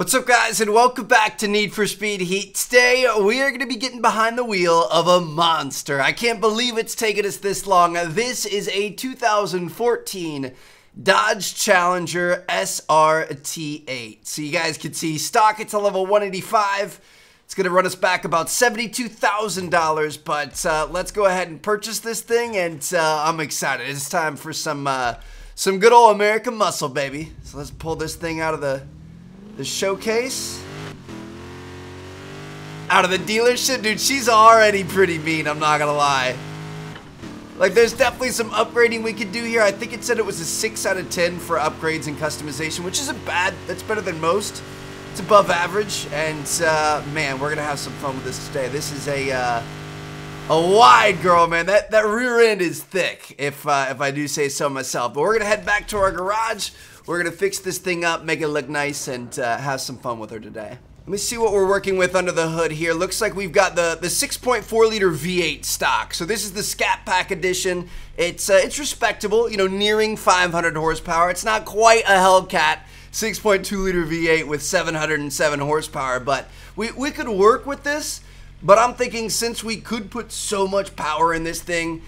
What's up, guys, and welcome back to Need for Speed Heat. Today we are going to be getting behind the wheel of a monster. I can't believe it's taken us this long. This is a 2014 Dodge Challenger SRT8. So you guys can see stock, it's a level 185. It's going to run us back about $72,000, but let's go ahead and purchase this thing, and I'm excited. It's time for some good old American muscle, baby. So let's pull this thing out of the showcase, out of the dealership. Dude, she's already pretty mean, I'm not gonna lie. Like, there's definitely some upgrading we could do here. I think it said it was a 6 out of 10 for upgrades and customization, which isn't bad. That's better than most. It's above average, and man, we're gonna have some fun with this today. This is a wide girl, man. That rear end is thick, if I do say so myself. But we're gonna head back to our garage. We're gonna fix this thing up, make it look nice, and have some fun with her today. Let me see what we're working with under the hood here. Looks like we've got the 6.4 liter V8 stock. So this is the Scat Pack edition. It's respectable, you know, nearing 500 horsepower. It's not quite a Hellcat 6.2 liter V8 with 707 horsepower, but we could work with this. But I'm thinking, since we could put so much power in this thing,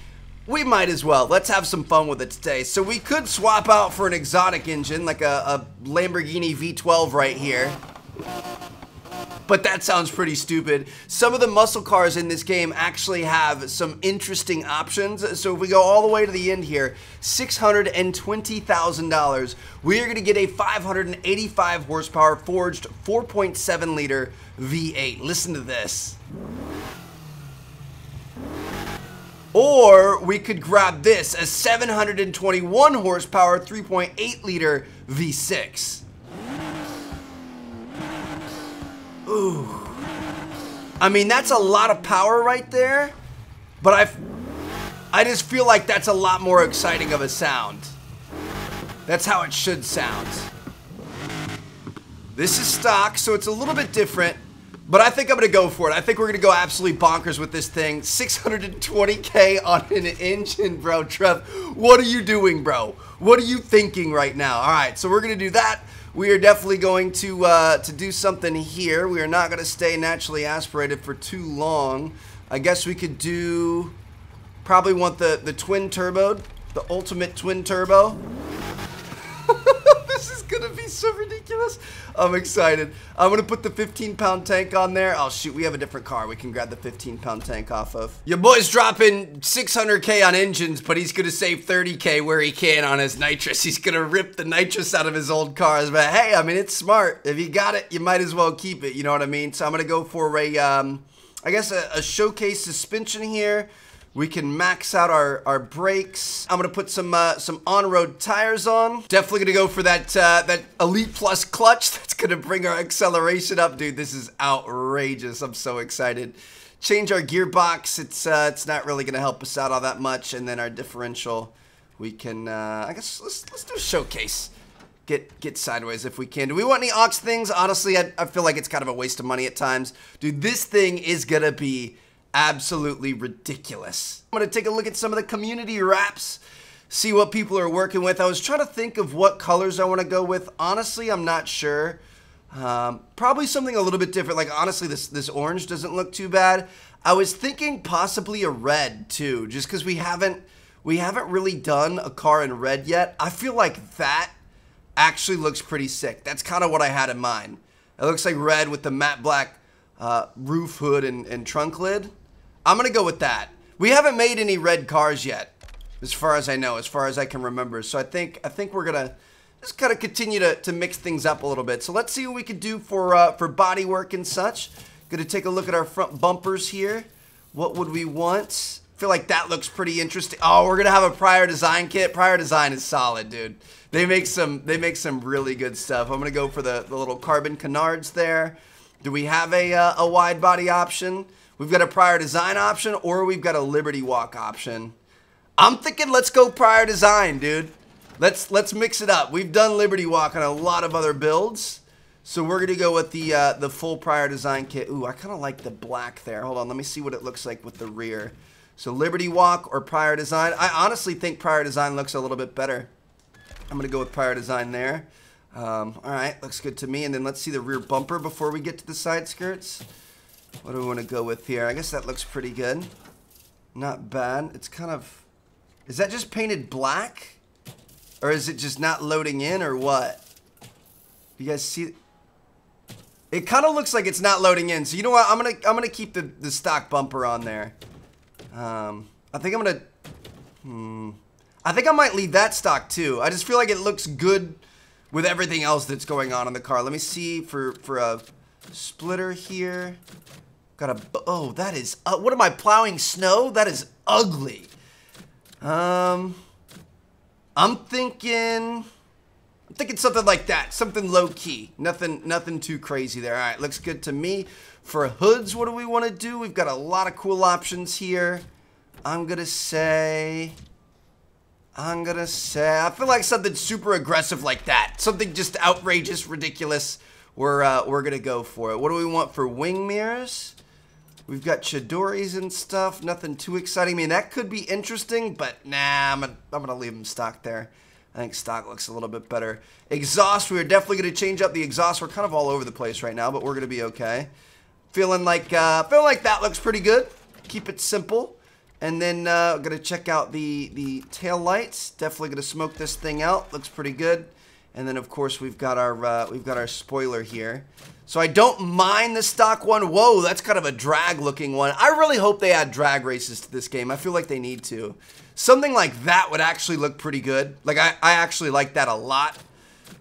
we might as well. Let's have some fun with it today. So we could swap out for an exotic engine, like a Lamborghini V12 right here. But that sounds pretty stupid. Some of the muscle cars in this game actually have some interesting options. So if we go all the way to the end here, $620,000, we are going to get a 585 horsepower forged 4.7 liter V8. Listen to this. Or we could grab this, a 721 horsepower 3.8 liter V6. Ooh. I mean, that's a lot of power right there, but I just feel like that's a lot more exciting of a sound. That's how it should sound. This is stock, so it's a little bit different. But I think I'm going to go for it. I think we're going to go absolutely bonkers with this thing. $620K on an engine, bro. Trev, what are you doing, bro? What are you thinking right now? All right, so we're going to do that. We are definitely going to do something here. We are not going to stay naturally aspirated for too long. I guess we could do, probably want the twin turbo, the ultimate twin turbo. This is going to be so ridiculous. I'm excited. I'm going to put the 15-pound tank on there. Oh, shoot, we have a different car we can grab the 15-pound tank off of. Your boy's dropping $600K on engines, but he's going to save $30K where he can on his nitrous. He's going to rip the nitrous out of his old cars. But hey, I mean, it's smart. If you got it, you might as well keep it. You know what I mean? So I'm going to go for a, I guess a showcase suspension here. We can max out our brakes. I'm gonna put some on-road tires on. Definitely gonna go for that Elite Plus clutch. That's gonna bring our acceleration up, dude. This is outrageous. I'm so excited. Change our gearbox. It's not really gonna help us out all that much. And then our differential, we can I guess let's do a showcase. Get sideways if we can. Do we want any aux things? Honestly, I feel like it's kind of a waste of money at times, dude. This thing is gonna be absolutely ridiculous. I'm gonna take a look at some of the community wraps, see what people are working with. I was trying to think of what colors I want to go with. Honestly, I'm not sure. Probably something a little bit different. Like, honestly, this orange doesn't look too bad. I was thinking possibly a red too, just because we haven't really done a car in red yet. I feel like that actually looks pretty sick. That's kind of what I had in mind. It looks like red with the matte black roof hood and trunk lid. I'm gonna go with that. We haven't made any red cars yet, as far as I know, as far as I can remember. So I think we're gonna just kind of continue to mix things up a little bit. So let's see what we could do for body work and such. Gonna take a look at our front bumpers here. What would we want? I feel like that looks pretty interesting. Oh, we're gonna have a Prior Design kit. Prior Design is solid, dude. They make some really good stuff. I'm gonna go for the little carbon canards there. Do we have a wide body option? We've got a Prior Design option, or we've got a Liberty Walk option. I'm thinking let's go Prior Design, dude. Let's mix it up. We've done Liberty Walk on a lot of other builds, so we're gonna go with the full Prior Design kit. Ooh, I kind of like the black there. Hold on, let me see what it looks like with the rear. So Liberty Walk or Prior Design. I honestly think Prior Design looks a little bit better. I'm gonna go with Prior Design there. All right, looks good to me. And then let's see the rear bumper before we get to the side skirts. What do we want to go with here? I guess that looks pretty good. Not bad. It's kind of... Is that just painted black? Or is it just not loading in or what? You guys see... It kind of looks like it's not loading in. So you know what? I'm gonna keep the stock bumper on there. I think I'm gonna... I think I might leave that stock too. I just feel like it looks good with everything else that's going on in the car. Let me see for a splitter here. Got a... Oh, that is... what am I plowing snow? That is ugly. I'm thinking something like that. Something low-key. Nothing too crazy there. All right, looks good to me. For hoods, what do we want to do? We've got a lot of cool options here. I'm gonna say... I feel like something super aggressive like that. Something just outrageous, ridiculous. We're gonna go for it. What do we want for wing mirrors? We've got Chidoris and stuff. Nothing too exciting. I mean, that could be interesting, but nah, I'm gonna leave them stock there. I think stock looks a little bit better. Exhaust, we're definitely gonna change up the exhaust. We're kind of all over the place right now, but we're gonna be okay. Feeling like that looks pretty good. Keep it simple. And then gonna check out the tail lights. Definitely gonna smoke this thing out. Looks pretty good. And then of course we've got our spoiler here. So I don't mind the stock one. Whoa, that's kind of a drag looking one. I really hope they add drag races to this game. I feel like they need to. Something like that would actually look pretty good. Like I actually like that a lot.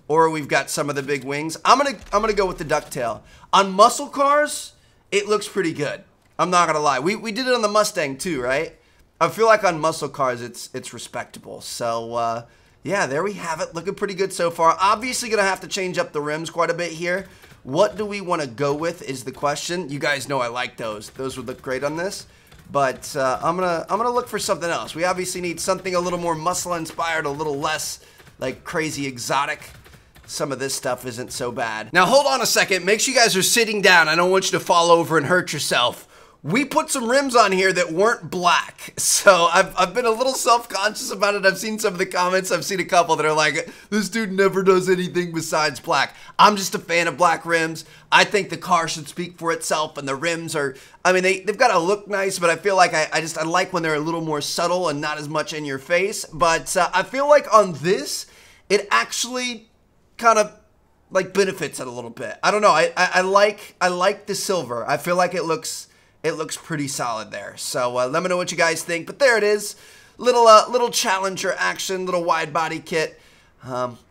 Or we've got some of the big wings. I'm gonna go with the ducktail. On muscle cars, it looks pretty good. I'm not gonna lie. We did it on the Mustang too, right? I feel like on muscle cars it's respectable. So yeah, there we have it. Looking pretty good so far. Obviously gonna have to change up the rims quite a bit here. What do we want to go with is the question. You guys know I like those. Those would look great on this. But I'm gonna look for something else. We obviously need something a little more muscle inspired, a little less like crazy exotic. Some of this stuff isn't so bad. Now hold on a second. Make sure you guys are sitting down. I don't want you to fall over and hurt yourself. We put some rims on here that weren't black, so I've been a little self-conscious about it. I've seen some of the comments. I've seen a couple that are like, this dude never does anything besides black. I'm just a fan of black rims. I think the car should speak for itself, and the rims are, I mean, they've got to look nice, but I feel like I like when they're a little more subtle and not as much in your face. But I feel like on this, it actually kind of like benefits it a little bit. I don't know. I like the silver. I feel like it looks pretty solid there. So let me know what you guys think. But there it is. Little Challenger action, little wide body kit.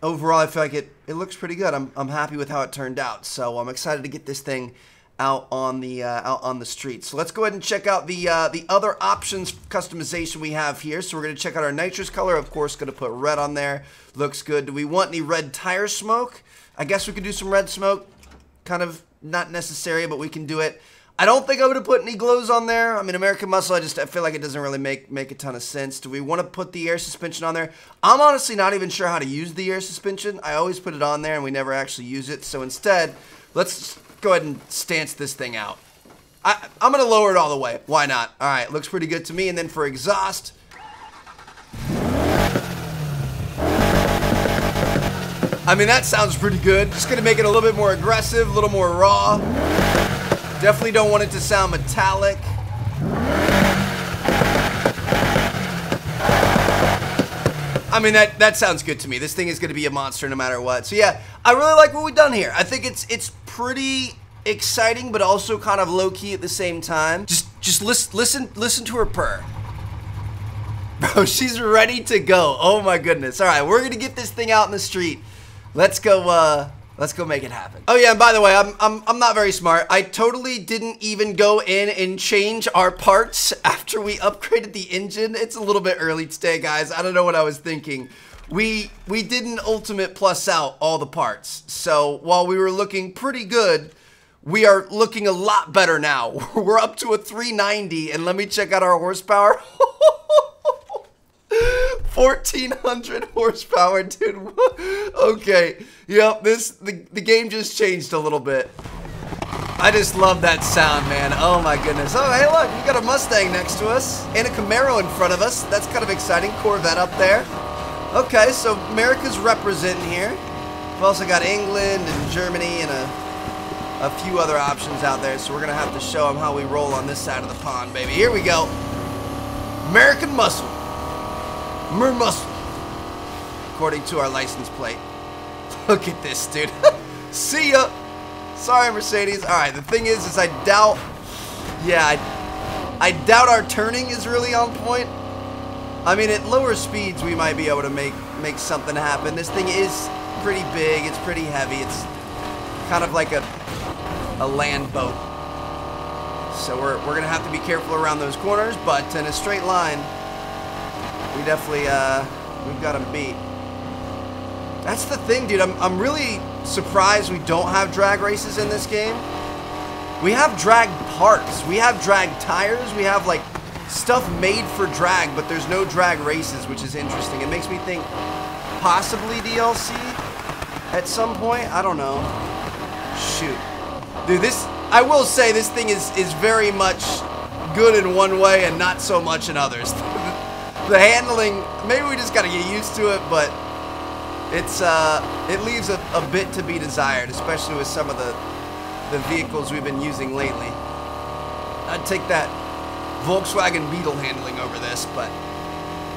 Overall, I feel like it looks pretty good. I'm happy with how it turned out. So I'm excited to get this thing out on the street. So let's go ahead and check out the other options customization we have here. So we're going to check out our nitrous color. Of course, going to put red on there. Looks good. Do we want any red tire smoke? I guess we could do some red smoke. Kind of not necessary, but we can do it. I don't think I'm going to put any glows on there. I mean, American Muscle, I feel like it doesn't really make a ton of sense. Do we want to put the air suspension on there? I'm honestly not even sure how to use the air suspension. I always put it on there and we never actually use it. So instead, let's go ahead and stance this thing out. I'm going to lower it all the way. Why not? All right, looks pretty good to me. And then for exhaust, I mean, that sounds pretty good. Just going to make it a little bit more aggressive, a little more raw. Definitely don't want it to sound metallic. I mean, that sounds good to me. This thing is going to be a monster no matter what. So yeah, I really like what we've done here. I think it's pretty exciting, but also kind of low-key at the same time. Just listen to her purr. Bro, she's ready to go. Oh my goodness. All right, we're going to get this thing out in the street. Let's go make it happen. Oh yeah, and by the way, I'm not very smart. I totally didn't even go in and change our parts after we upgraded the engine. It's a little bit early today, guys. I don't know what I was thinking. We didn't ultimate plus out all the parts. So while we were looking pretty good, we are looking a lot better now. We're up to a 390, and let me check out our horsepower. 1,400 horsepower, dude. Okay, yep, the game just changed a little bit. I just love that sound, man. Oh my goodness. Oh, hey, look, we got a Mustang next to us and a Camaro in front of us. That's kind of exciting. Corvette up there. Okay, so America's representing here. We've also got England and Germany and a few other options out there, so we're gonna have to show them how we roll on this side of the pond, baby. Here we go. American muscle. Mer muscle. According to our license plate. Look at this, dude. See ya. Sorry, Mercedes. Alright, the thing is I doubt... Yeah, I doubt our turning is really on point. I mean, at lower speeds, we might be able to make something happen. This thing is pretty big. It's pretty heavy. It's kind of like a land boat. So we're going to have to be careful around those corners, but in a straight line, we definitely, we've got them beat. That's the thing, dude. I'm really surprised we don't have drag races in this game. We have drag parts. We have drag tires. We have, like, stuff made for drag, but there's no drag races, which is interesting. It makes me think possibly DLC at some point. I don't know. Shoot. Dude, this, I will say this thing is very much good in one way and not so much in others. The handling, maybe we just gotta get used to it, but it's it leaves a bit to be desired, especially with some of the vehicles we've been using lately. I'd take that Volkswagen Beetle handling over this, but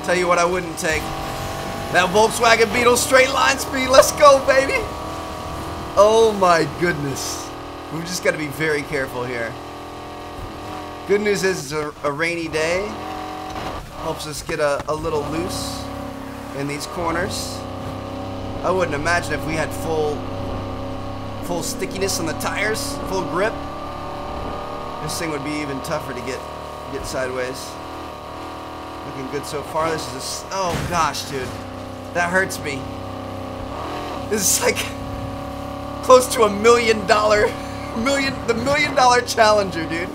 tell you what I wouldn't take. That Volkswagen Beetle straight line speed. Let's go, baby. Oh my goodness. We've just got to be very careful here. Good news is it's a rainy day. Helps us get a little loose in these corners. I wouldn't imagine if we had full stickiness on the tires, full grip. This thing would be even tougher to get sideways. Looking good so far. This is oh gosh, dude. That hurts me. This is like close to $1 million, the $1 million Challenger, dude.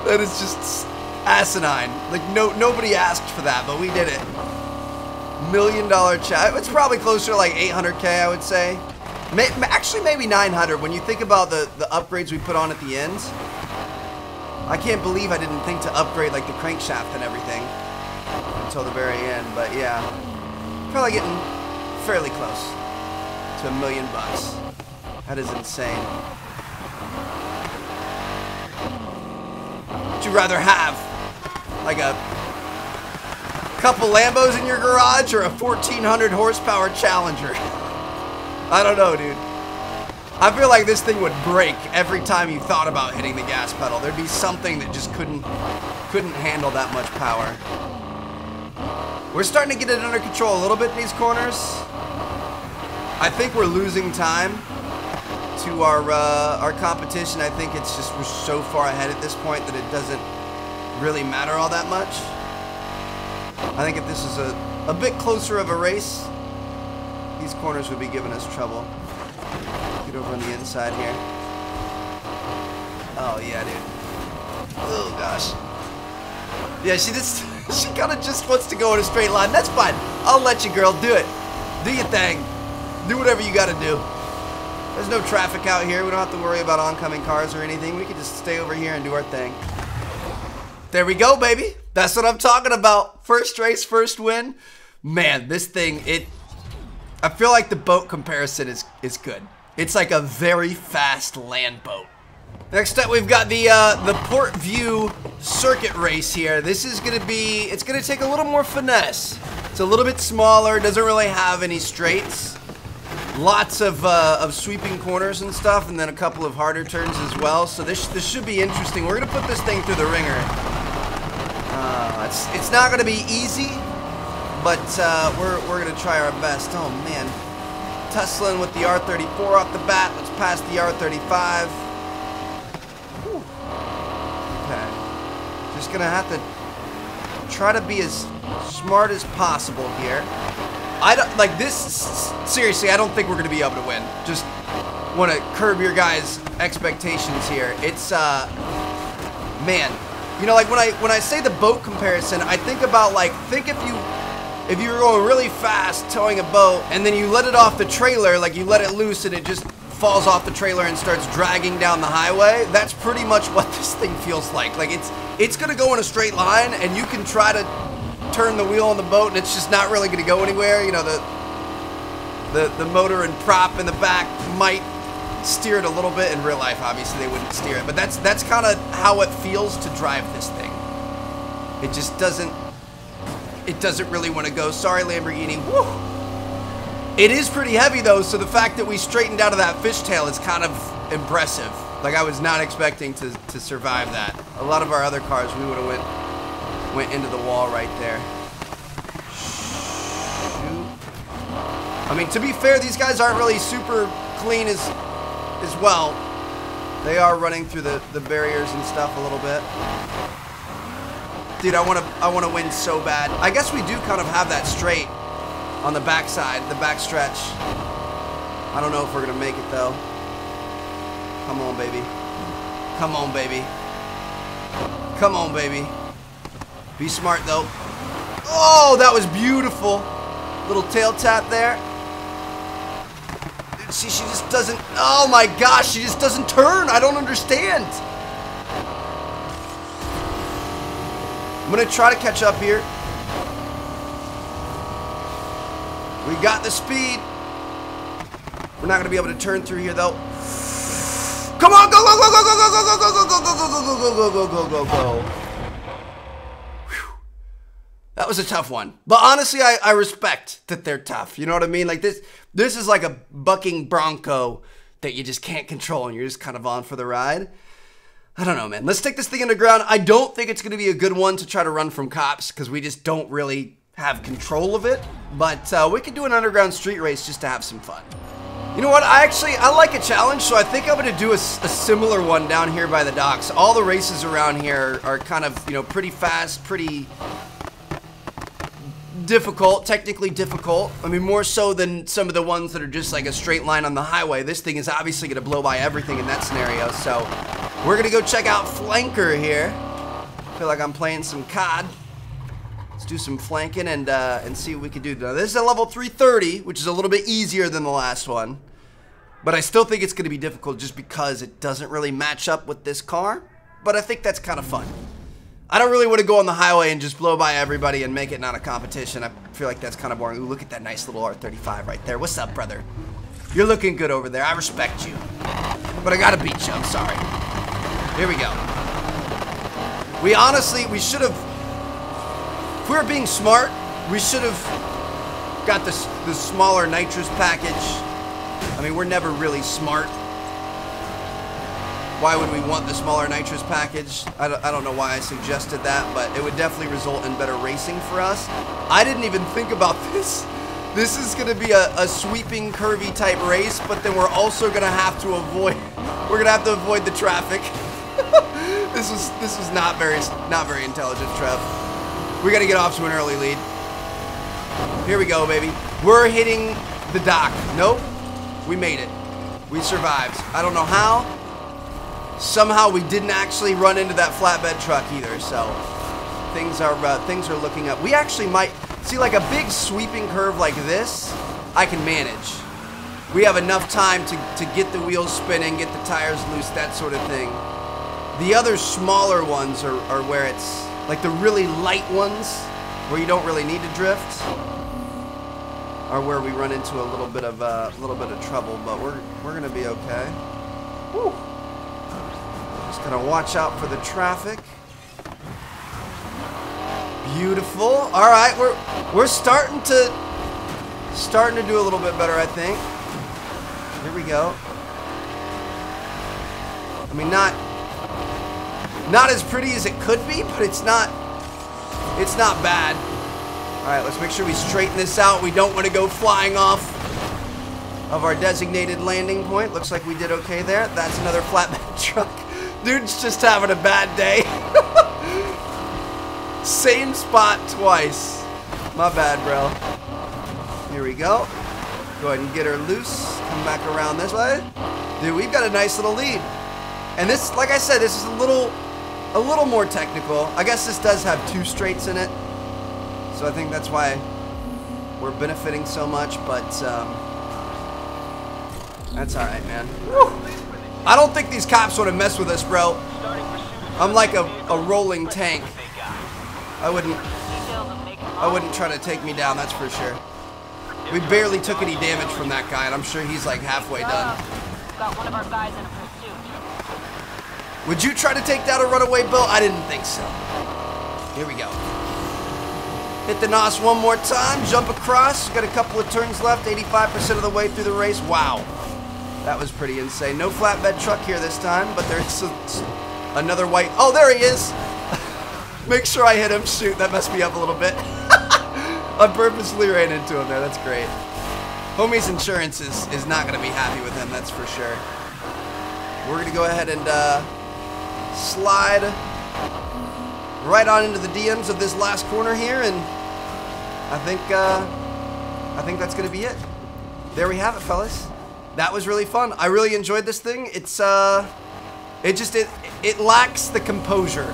That is just asinine. Like nobody asked for that, but we did it. $1 million Challenger. It's probably closer to like 800K, I would say. Actually, maybe 900 when you think about the upgrades we put on at the ends. I can't believe I didn't think to upgrade like the crankshaft and everything until the very end, but yeah. Probably getting fairly close to $1 million. That is insane. Would you rather have like a couple Lambos in your garage or a 1400 horsepower Challenger? I don't know, dude. I feel like this thing would break every time you thought about hitting the gas pedal. There'd be something that just couldn't handle that much power. We're starting to get it under control a little bit in these corners. I think we're losing time to our competition. I think it's just we're so far ahead at this point that it doesn't really matter all that much. I think if this is a bit closer of a race, these corners would be giving us trouble. Get over on the inside here. Oh yeah, dude. Oh gosh. Yeah, she kind of just wants to go in a straight line. That's fine. I'll let you, girl. Do it. Do your thing. Do whatever you got to do. There's no traffic out here. We don't have to worry about oncoming cars or anything. We can just stay over here and do our thing. There we go, baby. That's what I'm talking about. First race, first win. Man, this thing, I feel like the boat comparison is good. It's like a very fast land boat. Next up, we've got the Port View circuit race here. This is gonna be, it's gonna take a little more finesse. It's a little bit smaller, doesn't really have any straights. Lots of sweeping corners and stuff, and then a couple of harder turns as well. So this should be interesting. We're gonna put this thing through the ringer. It's not gonna be easy, but we're gonna try our best. Oh man, tussling with the R34 off the bat. Let's pass the R35. Whew. Okay, just gonna have to try to be as smart as possible here. I don't like this. Seriously, I don't think we're gonna be able to win. Just want to curb your guys' expectations here. It's man, you know, like when I say the boat comparison, I think about like if you were going really fast towing a boat and then you let it off the trailer, like you let it loose and it just falls off the trailer and starts dragging down the highway. That's pretty much what this thing feels like. Like it's gonna go in a straight line and you can try to turn the wheel on the boat and it's just not really gonna go anywhere. You know, The motor and prop in the back might steer it a little bit. In real life, obviously, they wouldn't steer it. But that's kind of how it feels to drive this thing. It just doesn't really want to go. Sorry, Lamborghini. Woo! It is pretty heavy, though, so the fact that we straightened out of that fishtail is kind of impressive. Like, I was not expecting to survive that. A lot of our other cars, we would have went into the wall right there. Shoot. I mean, to be fair, these guys aren't really super clean as well. They are running through the barriers and stuff a little bit. Dude, I want to win so bad. I guess we do kind of have that straight on the backside, the back stretch. I don't know if we're gonna make it though. Come on, baby. Come on, baby. Come on, baby. Be smart though. Oh, that was beautiful. Little tail tap there. See, she just doesn't. Oh my gosh, she just doesn't turn. I don't understand. I'm gonna try to catch up here. We got the speed. We're not gonna be able to turn through here though. Come on, go, go, go, go, go, go, go, go, go, go, go, go, go, go, go, go, go, go. That was a tough one. But honestly, I respect that they're tough. You know what I mean? Like this is like a bucking bronco that you just can't control and you're just kind of on for the ride. I don't know, man. Let's take this thing underground. I don't think it's going to be a good one to try to run from cops because we just don't really have control of it. But we could do an underground street race just to have some fun. You know what? I like a challenge, so I think I'm going to do a similar one down here by the docks. All the races around here are kind of, you know, pretty fast, pretty difficult, technically difficult. I mean, more so than some of the ones that are just like a straight line on the highway. This thing is obviously going to blow by everything in that scenario, so we're going to go check out Flanker here. I feel like I'm playing some COD. Let's do some flanking and see what we can do. Now, this is a level 330, which is a little bit easier than the last one. But I still think it's going to be difficult just because it doesn't really match up with this car. But I think that's kind of fun. I don't really want to go on the highway and just blow by everybody and make it not a competition. I feel like that's kind of boring. Ooh, look at that nice little R35 right there. What's up, brother? You're looking good over there. I respect you. But I got to beat you. I'm sorry. Here we go. We should have... If we were being smart, we should have got the smaller nitrous package. I mean, we're never really smart. Why would we want the smaller nitrous package? I don't know why I suggested that, but it would definitely result in better racing for us. I didn't even think about this. This is going to be a sweeping, curvy type race, but then we're also going to have to avoid. We're going to have to avoid the traffic. This was not very intelligent, Trev. We got to get off to an early lead. Here we go, baby. We're hitting the dock. Nope. We made it. We survived. I don't know how. Somehow we didn't actually run into that flatbed truck either, so things are looking up. We actually might see like a big sweeping curve like this. I can manage. We have enough time to get the wheels spinning, get the tires loose, that sort of thing. The other smaller ones are where it's like the really light ones where you don't really need to drift, are where we run into a little bit of trouble. But we're gonna be okay. Woo. Just gonna watch out for the traffic. Beautiful. All right, we're starting to do a little bit better, I think. Here we go. I mean, not as pretty as it could be, but it's not bad. All right, let's make sure we straighten this out. We don't want to go flying off of our designated landing point. Looks like we did okay there. That's another flatbed truck. Dude's just having a bad day. Same spot twice. My bad, bro. Here we go. Go ahead and get her loose. Come back around this way. Dude, we've got a nice little lead. And this, like I said, this is a little more technical. I guess this does have 2 straights in it. So I think that's why we're benefiting so much, but that's all right, man. Woo. I don't think these cops want to mess with us, bro. I'm like a rolling tank. I wouldn't try to take me down, that's for sure. We barely took any damage from that guy, and I'm sure he's like halfway done. Got one of our guys in a pursuit. Would you try to take down a runaway boat? I didn't think so. Here we go. Hit the NOS one more time, jump across. Got a couple of turns left, 85% of the way through the race. Wow. That was pretty insane. No flatbed truck here this time, but there's another white. Oh, there he is. Make sure I hit him. Shoot, that messed me up a little bit. I purposely ran into him there. That's great. Homie's insurance is not going to be happy with him, that's for sure. We're going to go ahead and slide right on into the DMs of this last corner here, and I think that's going to be it. There we have it, fellas. That was really fun. I really enjoyed this thing. It's it lacks the composure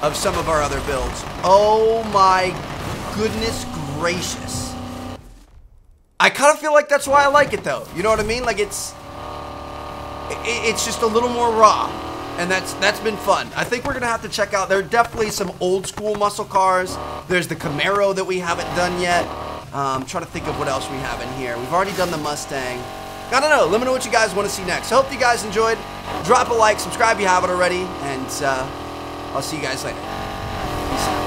of some of our other builds. Oh my goodness gracious. I kind of feel like that's why I like it though. You know what I mean? Like it's just a little more raw, and that's been fun. I think we're gonna have to check out. There are definitely some old school muscle cars. There's the Camaro that we haven't done yet. Trying to think of what else we have in here. We've already done the Mustang. I don't know. Let me know what you guys want to see next. I hope you guys enjoyed. Drop a like, subscribe if you haven't already, and I'll see you guys later. Peace out.